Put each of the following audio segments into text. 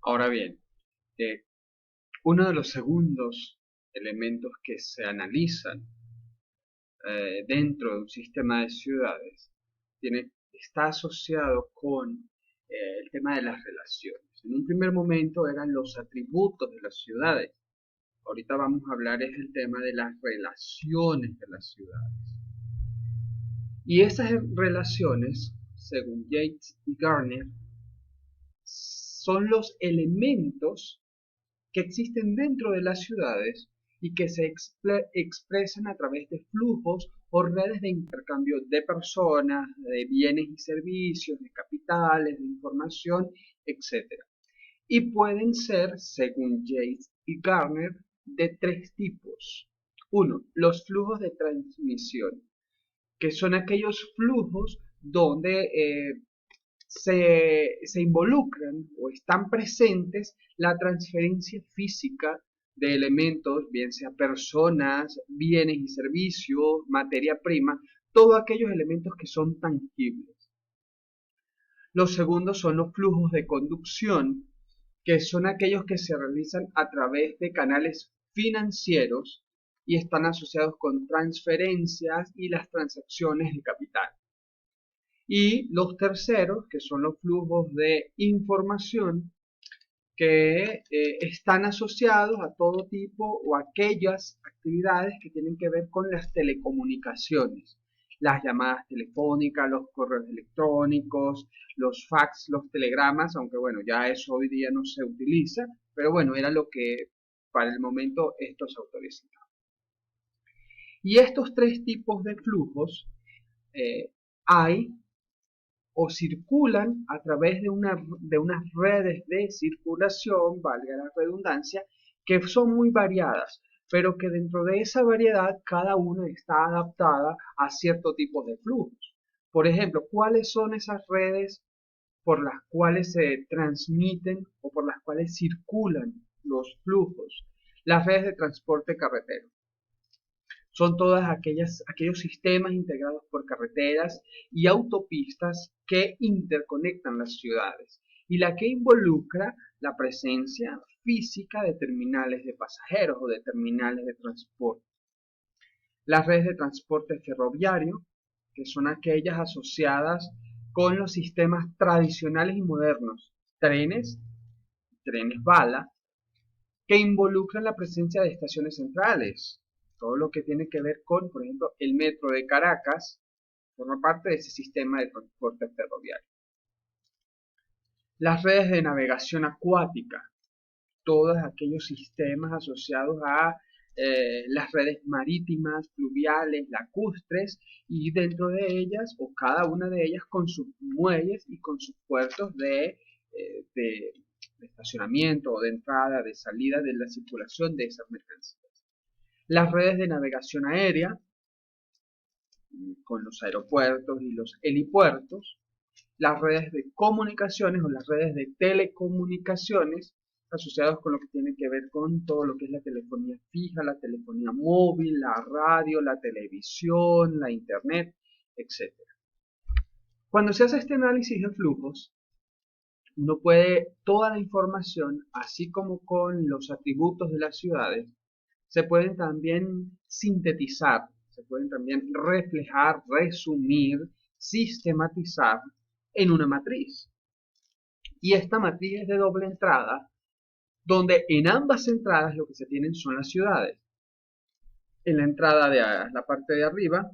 Ahora bien, eh, uno de los segundos elementos que se analizan dentro de un sistema de ciudades está asociado con el tema de las relaciones. En un primer momento eran los atributos de las ciudades. Ahorita vamos a hablar es el tema de las relaciones de las ciudades. Y esas relaciones, según Yates y Garner, son los elementos que existen dentro de las ciudades y que se expresan a través de flujos o redes de intercambio de personas, de bienes y servicios, de capitales, de información, etc. Y pueden ser, según Yates y Garner, de tres tipos. Uno, los flujos de transmisión, que son aquellos flujos donde se involucran o están presentes la transferencia física de elementos, bien sea personas, bienes y servicios, materia prima, todos aquellos elementos que son tangibles. Los segundos son los flujos de conducción, que son aquellos que se realizan a través de canales financieros y están asociados con transferencias y las transacciones de capital. Y los terceros, que son los flujos de información, que están asociados a todo tipo o aquellas actividades que tienen que ver con las telecomunicaciones, las llamadas telefónicas, los correos electrónicos, los fax, los telegramas, aunque bueno, ya eso hoy día no se utiliza, pero bueno, era lo que para el momento esto se autorizaba. Y estos tres tipos de flujos hay o circulan a través de unas redes de circulación, valga la redundancia, que son muy variadas, pero que dentro de esa variedad cada una está adaptada a cierto tipo de flujos. Por ejemplo, ¿cuáles son esas redes por las cuales se transmiten o por las cuales circulan los flujos? Las redes de transporte carretero. Son todas aquellos sistemas integrados por carreteras y autopistas que interconectan las ciudades y la que involucra la presencia física de terminales de pasajeros o de terminales de transporte. Las redes de transporte ferroviario, que son aquellas asociadas con los sistemas tradicionales y modernos, trenes bala, que involucran la presencia de estaciones centrales. Todo lo que tiene que ver con, por ejemplo, el metro de Caracas, forma parte de ese sistema de transporte ferroviario. Las redes de navegación acuática, todos aquellos sistemas asociados a las redes marítimas, fluviales, lacustres, y dentro de ellas, o cada una de ellas, con sus muelles y con sus puertos de estacionamiento o de entrada, de salida de la circulación de esas mercancías. Las redes de navegación aérea, con los aeropuertos y los helipuertos, las redes de comunicaciones o las redes de telecomunicaciones, asociados con lo que tiene que ver con todo lo que es la telefonía fija, la telefonía móvil, la radio, la televisión, la internet, etc. Cuando se hace este análisis de flujos, uno puede, toda la información, así como con los atributos de las ciudades, se pueden también sintetizar, se pueden también reflejar, resumir, sistematizar en una matriz. Y esta matriz es de doble entrada, donde en ambas entradas lo que se tienen son las ciudades. En la entrada de la parte de arriba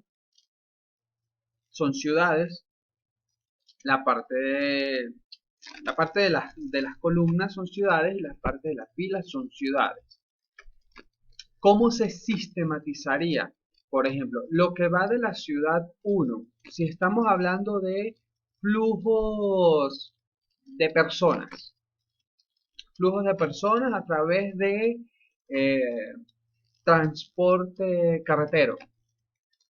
son ciudades, la parte de las columnas son ciudades y la parte de las filas son ciudades. ¿Cómo se sistematizaría? Por ejemplo, lo que va de la ciudad 1, si estamos hablando de flujos de personas, a través de transporte carretero.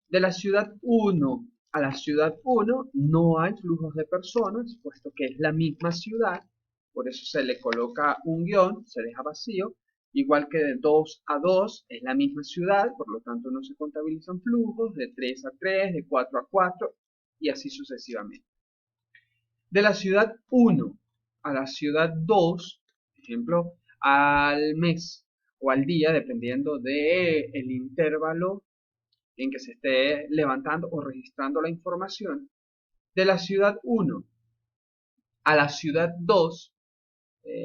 De la ciudad 1 a la ciudad 1 no hay flujos de personas, puesto que es la misma ciudad, por eso se le coloca un guión, se deja vacío, igual que de 2 a 2 es la misma ciudad, por lo tanto no se contabilizan flujos, de 3 a 3, de 4 a 4 y así sucesivamente. De la ciudad 1 a la ciudad 2 ejemplo, al mes o al día, dependiendo del intervalo en que se esté levantando o registrando la información, de la ciudad 1 a la ciudad 2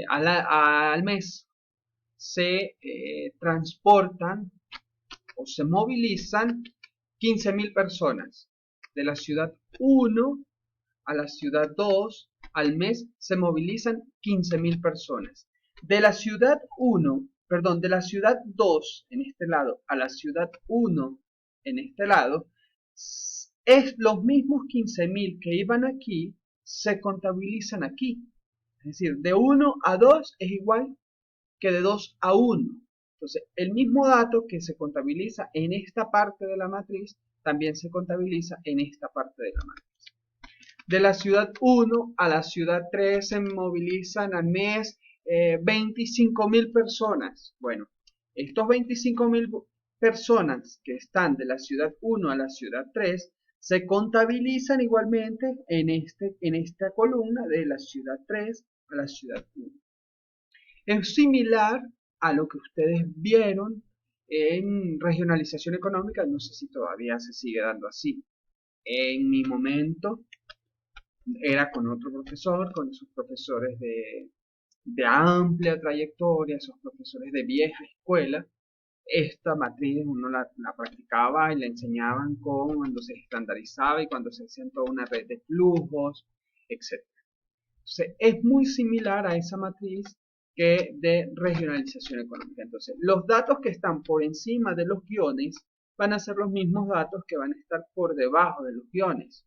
al mes se transportan o se movilizan 15.000 personas. De la ciudad 1 a la ciudad 2 al mes se movilizan 15.000 personas. De la ciudad 1, perdón, de la ciudad 2 en este lado a la ciudad 1 en este lado, es los mismos 15.000 que iban aquí, se contabilizan aquí. Es decir, de 1 a 2 es igual que de 2 a 1. Entonces, el mismo dato que se contabiliza en esta parte de la matriz, también se contabiliza en esta parte de la matriz. De la ciudad 1 a la ciudad 3 se movilizan al mes 25.000 personas. Bueno, estos 25.000 personas que están de la ciudad 1 a la ciudad 3 se contabilizan igualmente en esta columna de la ciudad 3 a la ciudad 1. Es similar a lo que ustedes vieron en regionalización económica, no sé si todavía se sigue dando así. En mi momento era con otro profesor, con esos profesores de amplia trayectoria, esos profesores de vieja escuela. Esta matriz uno la practicaba y la enseñaban cuando se estandarizaba y cuando se hacía toda una red de flujos, etc. Entonces, es muy similar a esa matriz que de regionalización económica. Entonces, los datos que están por encima de los guiones van a ser los mismos datos que van a estar por debajo de los guiones,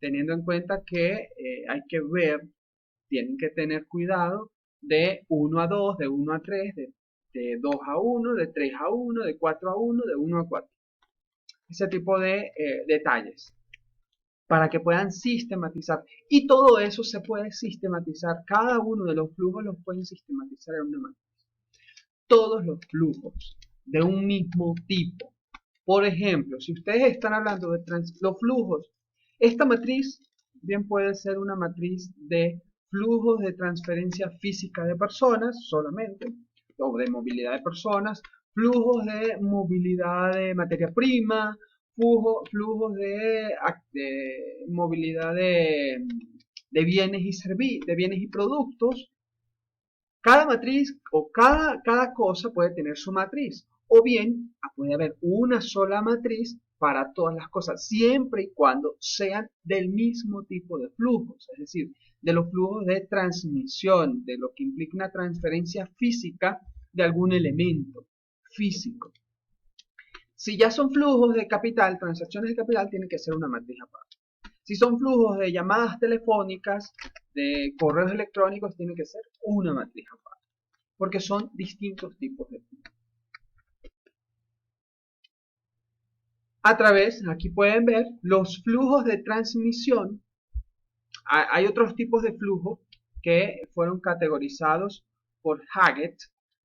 teniendo en cuenta que hay que ver, tienen que tener cuidado de 1 a 2, de 1 a 3, de 2 a 1, de 3 a 1, de 4 a 1, de 1 a 4. Ese tipo de detalles para que puedan sistematizar. Y todo eso se puede sistematizar. Cada uno de los flujos los pueden sistematizar en una matriz. Todos los flujos de un mismo tipo. Por ejemplo, si ustedes están hablando de los flujos, esta matriz bien puede ser una matriz de flujos de transferencia física de personas solamente, o de movilidad de personas, flujos de movilidad de materia prima, flujos de movilidad de bienes de bienes y productos. Cada matriz o cada cosa puede tener su matriz. O bien puede haber una sola matriz para todas las cosas, siempre y cuando sean del mismo tipo de flujos, es decir, de los flujos de transmisión, de lo que implica una transferencia física de algún elemento físico. Si ya son flujos de capital, transacciones de capital, tiene que ser una matriz aparte. Si son flujos de llamadas telefónicas, de correos electrónicos, tiene que ser una matriz aparte, porque son distintos tipos de flujos. A través, aquí pueden ver, los flujos de transmisión. Hay otros tipos de flujo que fueron categorizados por Haggett,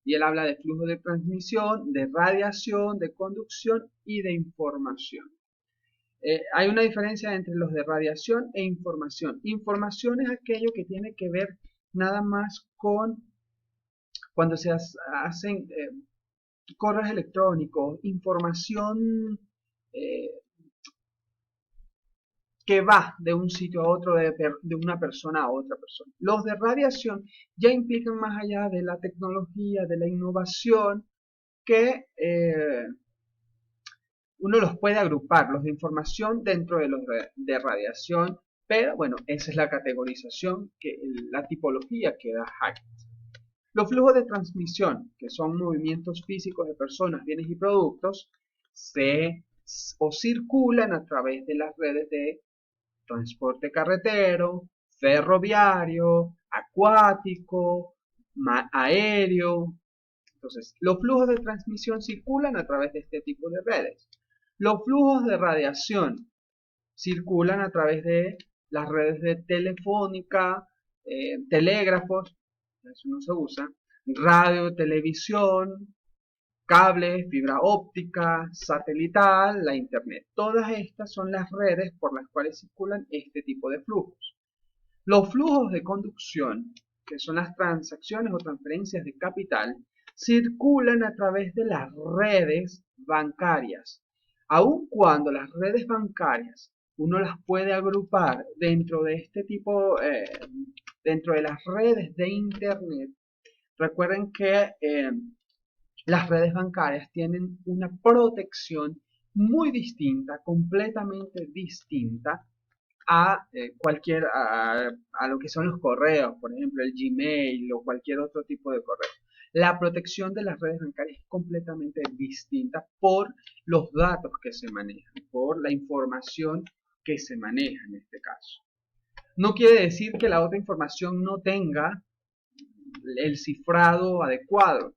y él habla de flujo de transmisión, de radiación, de conducción y de información. Hay una diferencia entre los de radiación e información. Información es aquello que tiene que ver nada más con cuando se hacen correos electrónicos, información que va de un sitio a otro, de una persona a otra persona. Los de radiación ya implican más allá de la tecnología, de la innovación, que uno los puede agrupar, los de información dentro de los de radiación, pero bueno, esa es la categorización, la tipología que da Haggett. Los flujos de transmisión, que son movimientos físicos de personas, bienes y productos, circulan a través de las redes de transporte carretero, ferroviario, acuático, aéreo. Entonces, los flujos de transmisión circulan a través de este tipo de redes. Los flujos de radiación circulan a través de las redes de telefónica, telégrafos, eso no se usa, radio, televisión, cable, fibra óptica, satelital, la internet. Todas estas son las redes por las cuales circulan este tipo de flujos. Los flujos de conducción que son las transacciones o transferencias de capital, circulan a través de las redes bancarias. Aun cuando las redes bancarias uno las puede agrupar dentro de este tipo, dentro de las redes de Internet, recuerden que las redes bancarias tienen una protección muy distinta, completamente distinta a a lo que son los correos, por ejemplo, el Gmail o cualquier otro tipo de correo. La protección de las redes bancarias es completamente distinta por los datos que se manejan, por la información que se maneja en este caso. No quiere decir que la otra información no tenga el cifrado adecuado,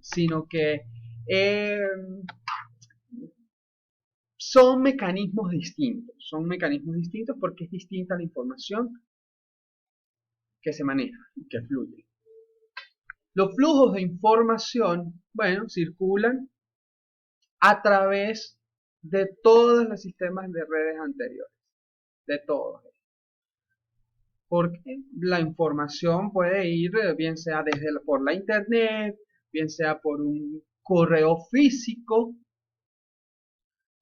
sino que eh, son mecanismos distintos porque es distinta la información que se maneja y que fluye. Los flujos de información, bueno, circulan a través de todos los sistemas de redes anteriores, de todos. Porque la información puede ir bien sea por la internet, bien sea por un correo físico,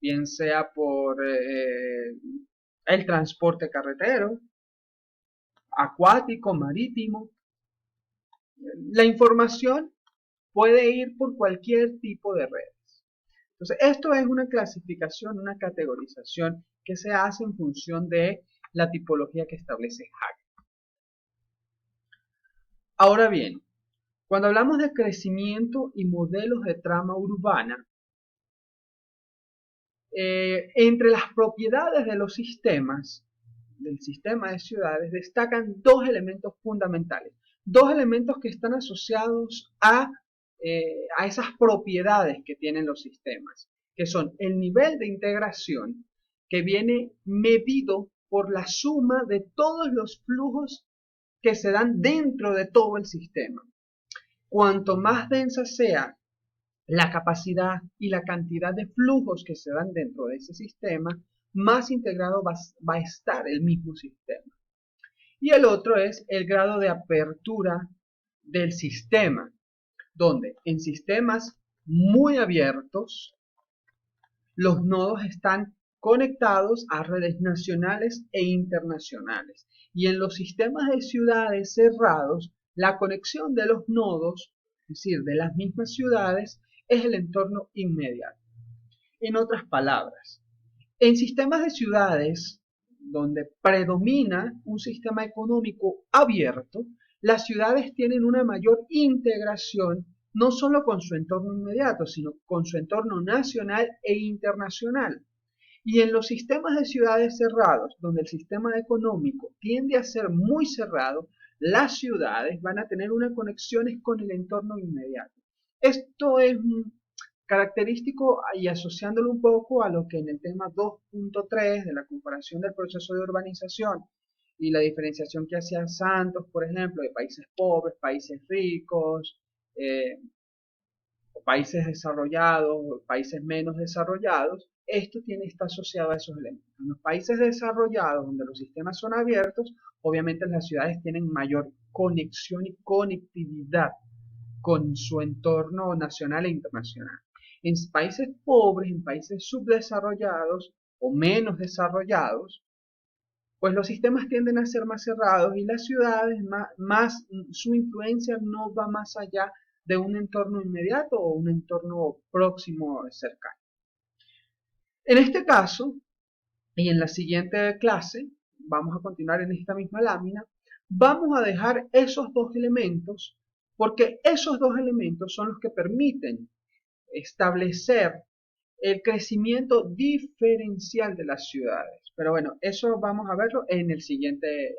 bien sea por el transporte carretero, acuático, marítimo. La información puede ir por cualquier tipo de redes. Entonces, esto es una clasificación, una categorización que se hace en función de la tipología que establece Hagen. Ahora bien, cuando hablamos de crecimiento y modelos de trama urbana, entre las propiedades de los sistemas, del sistema de ciudades, destacan dos elementos fundamentales, dos elementos que están asociados a esas propiedades que tienen los sistemas, que son el nivel de integración, que viene medido por la suma de todos los flujos que se dan dentro de todo el sistema. Cuanto más densa sea la capacidad y la cantidad de flujos que se dan dentro de ese sistema, más integrado va a estar el mismo sistema. Y el otro es el grado de apertura del sistema, donde en sistemas muy abiertos, los nodos están conectados a redes nacionales e internacionales. Y en los sistemas de ciudades cerrados, la conexión de los nodos, es decir, de las mismas ciudades, es el entorno inmediato. En otras palabras, en sistemas de ciudades donde predomina un sistema económico abierto, las ciudades tienen una mayor integración no solo con su entorno inmediato, sino con su entorno nacional e internacional. Y en los sistemas de ciudades cerrados, donde el sistema económico tiende a ser muy cerrado, las ciudades van a tener unas conexiones con el entorno inmediato. Esto es característico y asociándolo un poco a lo que en el tema 2.3 de la comparación del proceso de urbanización y la diferenciación que hacía Santos, por ejemplo, de países pobres, países ricos, países desarrollados, países menos desarrollados, está asociado a esos elementos. En los países desarrollados, donde los sistemas son abiertos, obviamente las ciudades tienen mayor conexión y conectividad con su entorno nacional e internacional. En países pobres, en países subdesarrollados o menos desarrollados, pues los sistemas tienden a ser más cerrados y las ciudades su influencia no va más allá de un entorno inmediato o un entorno próximo cercano. En este caso, y en la siguiente clase, vamos a continuar en esta misma lámina, vamos a dejar esos dos elementos porque esos dos elementos son los que permiten establecer el crecimiento diferencial de las ciudades. Pero bueno, eso vamos a verlo en el siguiente